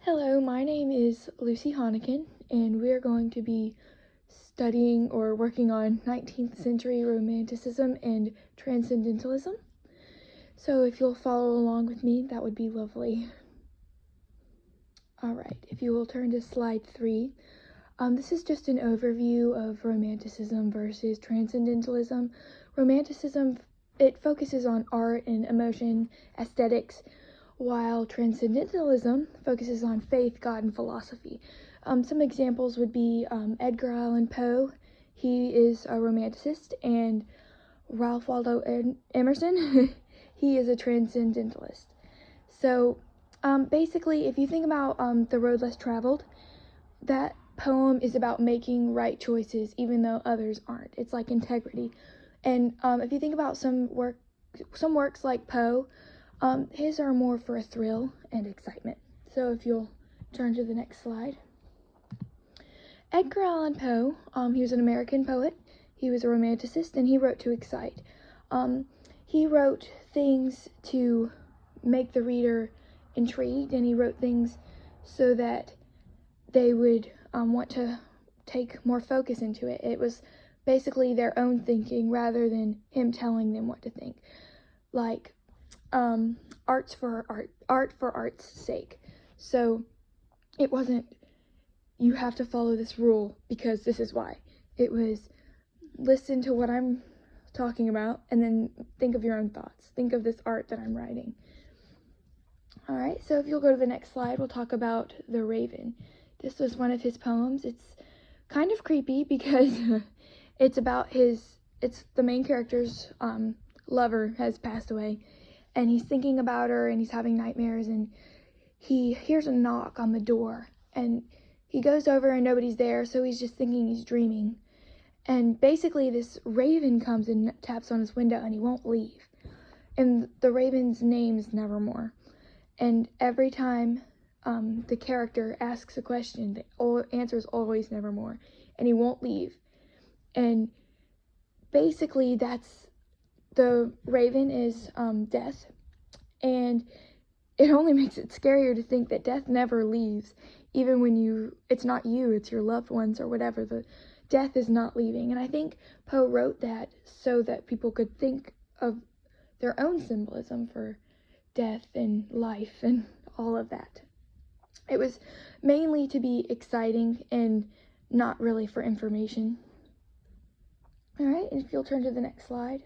Hello, my name is Lucy Honikin, and we're going to be studying or working on 19th century Romanticism and Transcendentalism. So if you'll follow along with me, that would be lovely. Alright, if you will turn to slide 3. This is just an overview of Romanticism versus Transcendentalism. Romanticism, it focuses on art and emotion, aesthetics, while Transcendentalism focuses on faith, God, and philosophy. Some examples would be Edgar Allan Poe. He is a Romanticist, and Ralph Waldo Emerson, he is a Transcendentalist. So basically, if you think about The Road Less Traveled, that poem is about making right choices even though others aren't. It's like integrity. And if you think about some works like Poe, his are more for a thrill and excitement. So if you'll turn to the next slide. Edgar Allan Poe, he was an American poet. He was a Romanticist, and he wrote to excite. He wrote things to make the reader intrigued, and he wrote things so that they would want to take more focus into it. It was basically their own thinking rather than him telling them what to think. Like, art for art's sake. So it wasn't, you have to follow this rule because this is why. It was, listen to what I'm talking about and then think of your own thoughts. Think of this art that I'm writing. Alright, so if you'll go to the next slide, we'll talk about The Raven. This was one of his poems. It's kind of creepy because it's about it's the main character's lover has passed away, and he's thinking about her, and he's having nightmares, and he hears a knock on the door, and he goes over and nobody's there, so he's just thinking he's dreaming. And basically this raven comes and taps on his window, and he won't leave. And the raven's name is Nevermore. And every time the character asks a question, the answer is always Nevermore, and he won't leave. And basically that's, the raven is death, and it only makes it scarier to think that death never leaves, even when it's not you, it's your loved ones or whatever. The death is not leaving. And I think Poe wrote that so that people could think of their own symbolism for death and life and all of that. It was mainly to be exciting and not really for information. Alright, and if you'll turn to the next slide.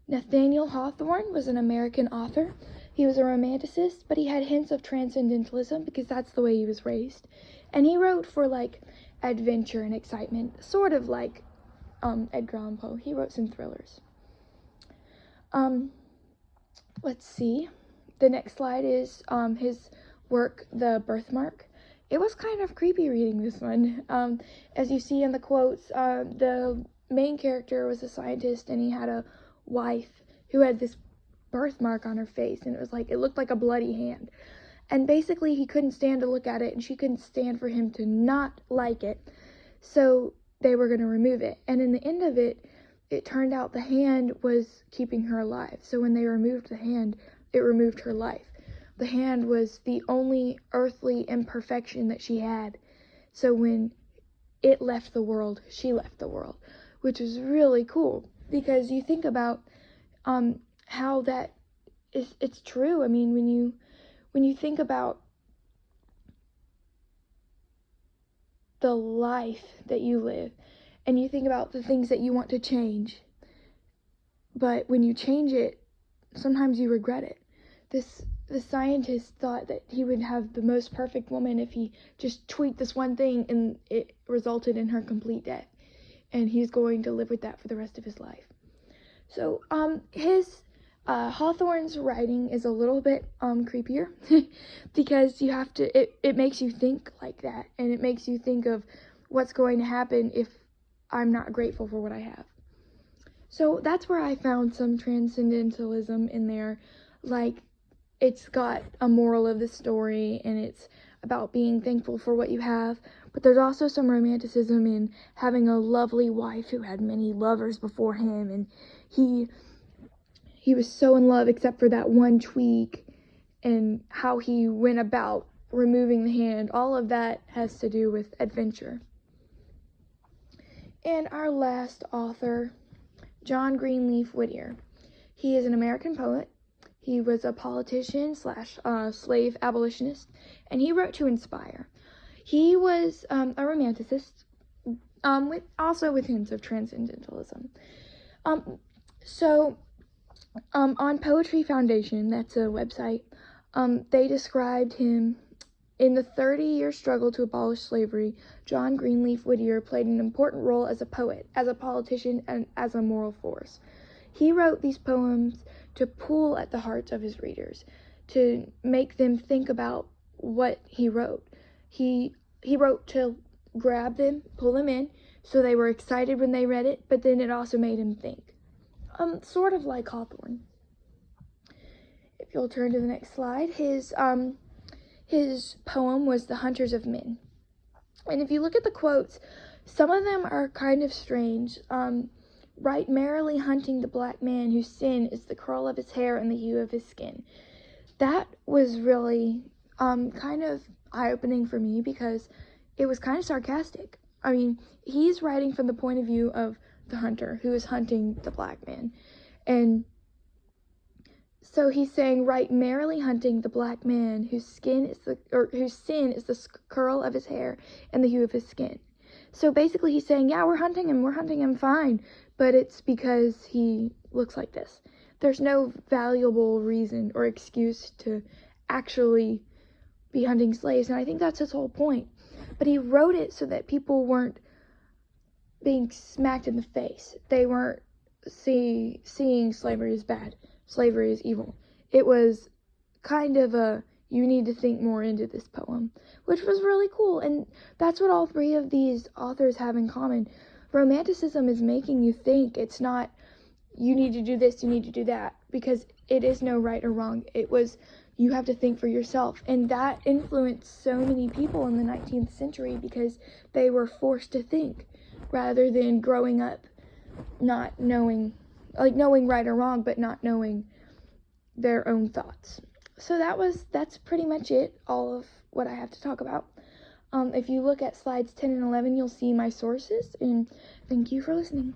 Nathaniel Hawthorne was an American author. He was a Romanticist, but he had hints of Transcendentalism because that's the way he was raised. And he wrote for like adventure and excitement, sort of like Edgar Allan Poe. He wrote some thrillers. Let's see. The next slide is his work, The Birthmark. It was kind of creepy reading this one. As you see in the quotes, the main character was a scientist, and he had a wife who had this birthmark on her face, and it looked like a bloody hand. And basically he couldn't stand to look at it, and she couldn't stand for him to not like it, so they were going to remove it. And in the end of it, it turned out the hand was keeping her alive. So when they removed the hand, it removed her life. The hand was the only earthly imperfection that she had. So when it left the world, she left the world, which was really cool, because you think about how that is, it's true. I mean, when you think about the life that you live, and you think about the things that you want to change, but when you change it, sometimes you regret it. The scientist thought that he would have the most perfect woman if he just tweaked this one thing, and it resulted in her complete death. And he's going to live with that for the rest of his life. So, Hawthorne's writing is a little bit creepier because you have to, it makes you think like that, and it makes you think of what's going to happen if I'm not grateful for what I have. So that's where I found some transcendentalism in there. Like, it's got a moral of the story, and it's about being thankful for what you have, but there's also some romanticism in having a lovely wife who had many lovers before him, and he was so in love except for that one tweak, and how he went about removing the hand, all of that has to do with adventure. And our last author, John Greenleaf Whittier. He is an American poet. He was a politician / slave abolitionist, and he wrote to inspire. He was a Romanticist, also with hints of Transcendentalism. On Poetry Foundation, that's a website, they described him: in the 30-year struggle to abolish slavery, John Greenleaf Whittier played an important role as a poet, as a politician, and as a moral force. He wrote these poems to pull at the hearts of his readers, to make them think about what he wrote. He wrote to grab them, pull them in, so they were excited when they read it, but then it also made him think. Sort of like Hawthorne. If you'll turn to the next slide, his poem was The Hunters of Men. And if you look at the quotes, some of them are kind of strange. Right merrily hunting the black man whose sin is the curl of his hair and the hue of his skin. That was really kind of eye-opening for me because it was kind of sarcastic. I mean, he's writing from the point of view of the hunter who is hunting the black man. And so he's saying, right merrily hunting the black man whose sin is the curl of his hair and the hue of his skin. So basically he's saying, yeah, we're hunting him fine, but it's because he looks like this. There's no valuable reason or excuse to actually be hunting slaves, and I think that's his whole point. But he wrote it so that people weren't being smacked in the face. They weren't seeing slavery as bad. Slavery is evil. It was kind of you need to think more into this poem, which was really cool. And that's what all three of these authors have in common. Romanticism is making you think. It's not, you need to do this, you need to do that, because it is no right or wrong. It was, you have to think for yourself. And that influenced so many people in the 19th century because they were forced to think rather than growing up not knowing, knowing right or wrong, but not knowing their own thoughts. So that's pretty much it, all of what I have to talk about. If you look at slides 10 and 11, you'll see my sources, and thank you for listening.